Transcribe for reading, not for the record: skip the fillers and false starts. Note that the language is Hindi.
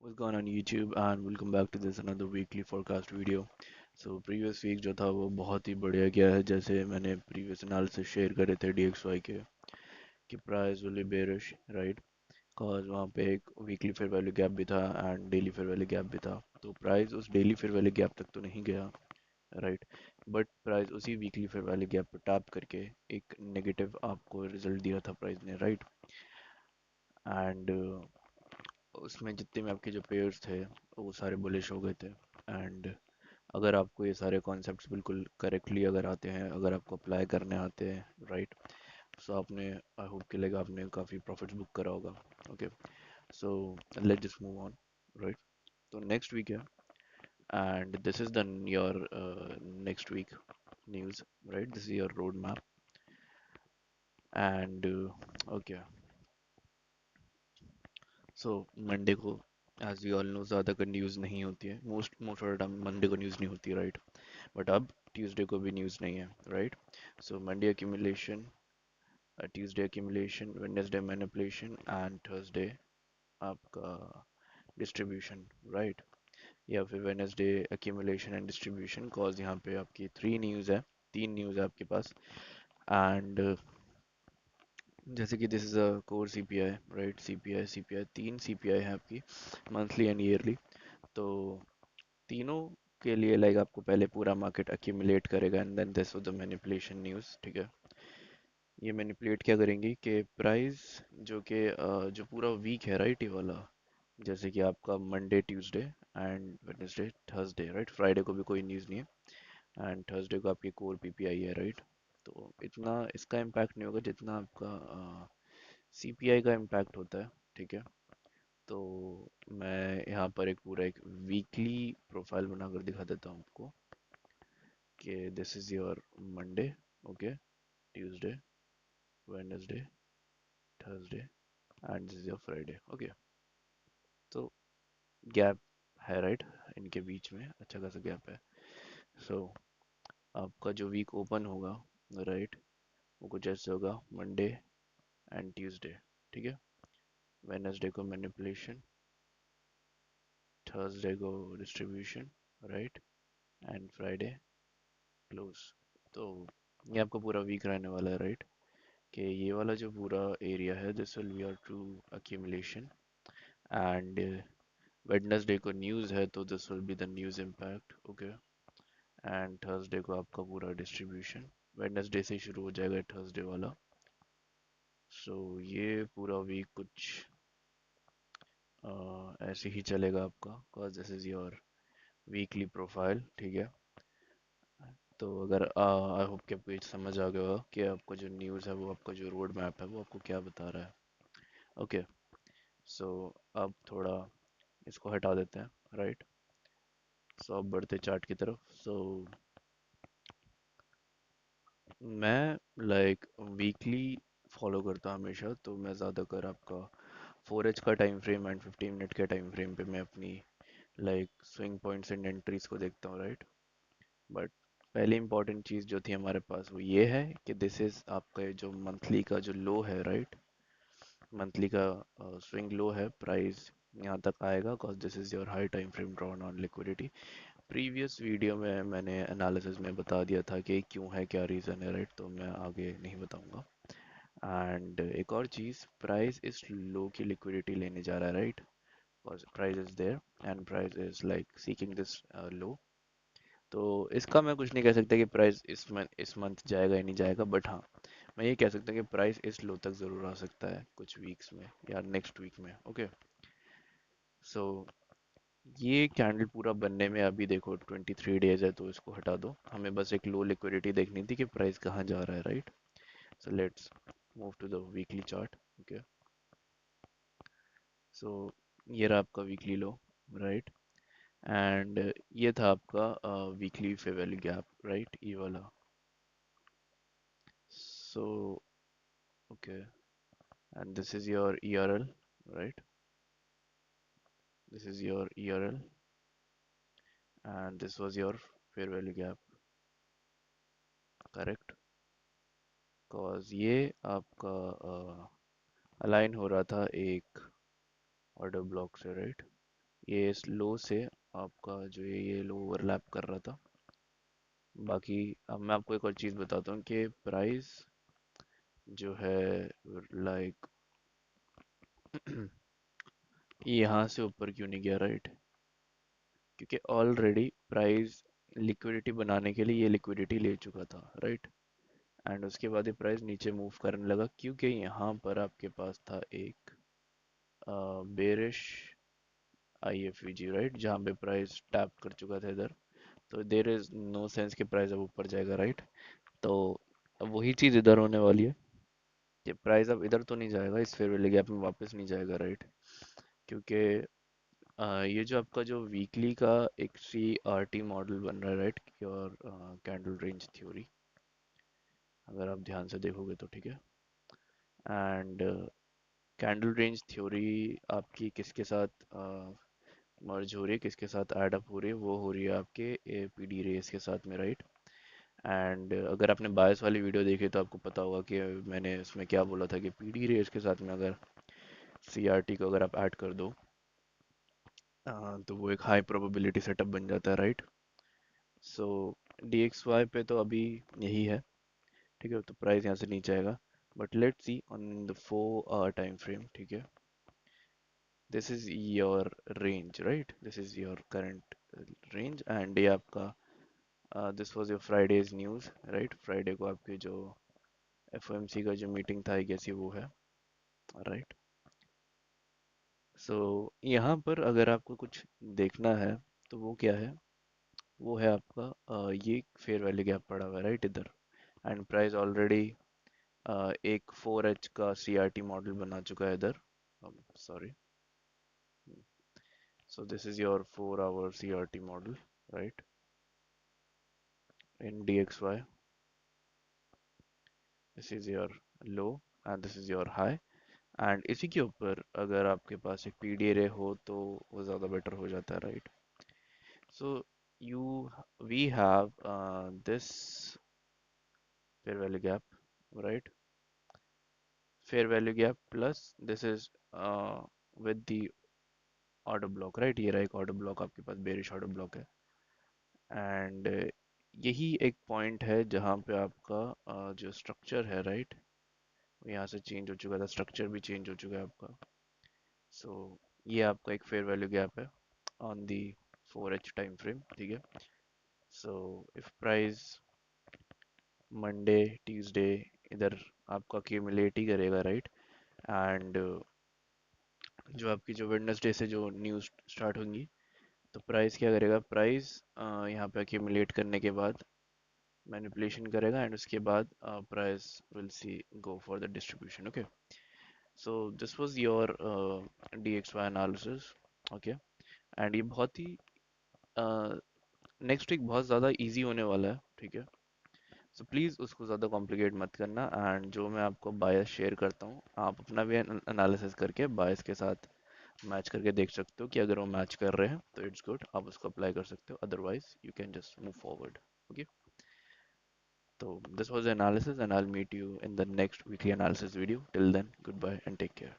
What's going on YouTube and welcome back to this another weekly forecast video. Previous week जो था वो बहुत ही बढ़िया गया है जैसे मैंने previous analysis शेयर करे थे DXY के कि price will be bearish right cause वहाँ पे एक weekly fair value gap भी था and daily fair value gap भी था तो price उस daily fair value gap तक तो नहीं गया right but price उसी weekly fair value gap पर tap करके एक negative आपको result दिया था price ने right and उसमें जितने भी आपके जो पेयर्स थे वो सारे बुलिश हो गए थे एंड अगर आपको ये सारे कॉन्सेप्ट्स बिल्कुल करेक्टली अगर आते हैं अगर आपको अप्लाई करने आते हैं राइट सो आपने आई होप कि लाइक आपने काफ़ी प्रॉफिट्स बुक करा होगा okay so let just move on right तो नेक्स्ट वीक है and this is the your next week news right this is your road map and okay so Monday को एज वी ऑल नो ज़्यादातर न्यूज़ नहीं होती है most of the time Monday को न्यूज़ नहीं होती राइट बट अब ट्यूसडे को भी न्यूज़ नहीं है right so Monday accumulation Tuesday accumulation Wednesday manipulation and Thursday आपका डिस्ट्रीब्यूशन राइट या फिर Wednesday accumulation and distribution cause यहाँ पे आपकी तीन न्यूज़ है आपके पास एंड जैसे कि this is a core CPI right CPI तीन सीपीआई है आपकी मंथली एंड ईयरली तो तीनों के लिए लाइक आपको पहले पूरा मार्केट accumulate करेगा and then this was the manipulation news ठीक है ये मैनिपुलेट क्या करेंगी कि प्राइस जो कि जो पूरा वीक है राइट ये वाला जैसे कि आपका Monday Tuesday and Wednesday Thursday right Friday को भी कोई न्यूज़ नहीं है एंड थर्सडे को आपकी कोर पीपीआई है राइट तो इतना इसका इम्पैक्ट नहीं होगा जितना आपका सीपीआई का इम्पैक्ट होता है ठीक है तो मैं यहाँ पर एक पूरा एक वीकली प्रोफाइल बनाकर दिखा देता हूँ आपको कि this is your Monday okay Tuesday Wednesday Thursday and this is your Friday okay तो गैप है राइट इनके बीच में अच्छा खासा गैप है सो आपका जो वीक ओपन होगा राइट वो कुछ ऐसे होगा मंडे एंड ट्यूसडे ठीक है वेडनेसडे को मैनिपुलेशन थर्सडे को distribution right and Friday close तो ये आपका पूरा वीक रहने वाला है राइट कि ये वाला जो पूरा एरिया है this will be your true accumulation and Wednesday को न्यूज़ है तो this will be the news impact okay and Thursday को आपका पूरा डिस्ट्रीब्यूशन वेडनेसडे से शुरू हो जाएगा थर्सडे वाला सो ये पूरा वीक कुछ ऐसे ही चलेगा आपका cause this is your weekly profile ठीक है तो अगर आई होप कि आपको ये समझ आ गया होगा कि आपका जो न्यूज़ है वो आपका जो रोड मैप है वो आपको क्या बता रहा है ओके सो अब थोड़ा इसको हटा देते हैं राइट सो अब बढ़ते चार्ट की तरफ सो मैं लाइक वीकली फॉलो करता हूँ हमेशा तो मैं ज़्यादातर आपका 4H का टाइम फ्रेम एंड 15 मिनट के टाइम फ्रेम पे मैं अपनी like swing points and entries को देखता हूँ राइट बट पहली इंपॉर्टेंट चीज़ जो थी हमारे पास वो ये है कि दिस इज़ आपका ये जो मंथली का जो लो है राइट मंथली का स्विंग लो है प्राइस यहाँ तक आएगा cause this is your high time frame drawn on liquidity previous video में मैंने एनालिसिस में बता दिया था कि क्यों है क्या रीज़न है राइट तो मैं आगे नहीं बताऊंगा एंड एक और चीज़ प्राइस इस लो की लिक्विडिटी लेने जा रहा है right price is there and price is like seeking this low तो इसका मैं कुछ नहीं कह सकता कि प्राइस इस मंथ जाएगा या नहीं जाएगा बट हाँ मैं ये कह सकता हूँ कि प्राइस इस लो तक ज़रूर आ सकता है कुछ वीक्स में या नेक्स्ट वीक में ओके सो ये कैंडल पूरा बनने में अभी देखो 23 डेज है तो इसको हटा दो हमें बस एक लो लिक्विडिटी देखनी थी कि प्राइस कहाँ जा रहा है right so let's move to the weekly chart okay so ये रहा आपका वीकली लो राइट एंड ये था आपका weekly fair value gap right ये वाला so okay and this is your ERL right this is your ERL and this was your fair value gap correct cause ये आपका अलाइन हो रहा था एक ऑर्डर ब्लॉक से राइट ये इस लो से आपका जो ये लो ओवरलैप कर रहा था। बाकी अब मैं आपको एक और चीज़ बताता हूँ कि प्राइस जो है लाइक यहाँ से ऊपर क्यों नहीं गया, राइट? क्योंकि ऑलरेडी प्राइस लिक्विडिटी बनाने के लिए ये लिक्विडिटी ले चुका था, राइट? एंड उसके बाद ये प्राइस नीचे मूव करने लगा क्योंकि यहाँ पर आपके पास था एक बेरिश आईएफवीजी, राइट, जहाँ पे प्राइस टैप कर चुका था इधर। तो देर इज नो सेंस कि प्राइस अब ऊपर जाएगा, राइट? तो अब वही चीज़ इधर होने वाली है कि प्राइस अब इधर तो नहीं जाएगा, इस फेयर वैल्यू गैप में वापस नहीं जाएगा, राइट? क्योंकि ये जो आपका जो वीकली का एक सी आर टी मॉडल बन रहा है, राइट, और कैंडल रेंज थ्योरी, अगर आप ध्यान से देखोगे तो ठीक है। एंड कैंडल रेंज थ्योरी आपकी किसके साथ मर्ज हो रही है, किसके साथ ऐड अप हो रही है? वो हो रही है आपके पी डी रेस के साथ में, राइट? एंड अगर आपने बायस वाली वीडियो देखी तो आपको पता होगा कि मैंने उसमें क्या बोला था कि पी डी रेस के साथ में अगर सी आर टी को अगर आप ऐड कर दो तो वो एक हाई प्रोबेबिलिटी सेटअप बन जाता है, राइट? सो डी एक्स वाई पे तो अभी यही है, ठीक है, तो प्राइस यहाँ से नीचे आएगा। But let's see on the 4 hour time frame, ठीक है? This is your range, right? This is your current range and ये आपका this was your Friday's news, right? Friday को आपके जो एफओएमसी का जो मीटिंग था, आई गेस ये वो है, राइट? सो यहाँ पर अगर आपको कुछ देखना है तो वो क्या है? वो है आपका ये फेयर वैल्यू गैप पड़ा हुआ है, राइट, इधर। एंड प्राइस ऑलरेडी एक 4H का CRT मॉडल बना चुका है इधर, sorry. So this is your 4 hour CRT model, right, in DXY। This is your low and this is your high. And इसी के ऊपर अगर आपके पास एक पीडी रे हो तो वो ज़्यादा बेटर हो जाता है, right? So you we have this fair value gap, right? Fair value gap plus this is with the order block, right? ये रहा एक order block, आपके पास bearish order block है। एंड यही एक पॉइंट है जहाँ पे आपका जो स्ट्रक्चर है, राइट, यहाँ से चेंज हो चुका था, स्ट्रक्चर भी चेंज हो चुका है आपका। सो ये आपका एक फेयर वैल्यू गैप है on the 4H time frame, ठीक है? So if price Monday Tuesday इधर आपका accumulate ही करेगा, राइट? एंड जो आपकी जो वेडनेसडे से जो न्यूज़ स्टार्ट होंगी तो प्राइस क्या करेगा? प्राइस यहाँ पे accumulate करने के बाद मैनिपुलेशन करेगा एंड उसके बाद price will see go for the distribution, okay? So this was your DXY analysis, okay? And ये बहुत ही नेक्स्ट वीक बहुत ज़्यादा इजी होने वाला है, ठीक है? सो प्लीज़ उसको ज़्यादा कॉम्प्लिकेट मत करना। एंड जो मैं आपको बायस शेयर करता हूँ आप अपना भी एनालिसिस करके बायस के साथ मैच करके देख सकते हो कि अगर वो मैच कर रहे हैं तो इट्स गुड, आप उसको अप्लाई कर सकते हो, otherwise you can just move forward, okay? तो this was analysis and I will meet you in the next weekly analysis video. Till then goodbye and take care.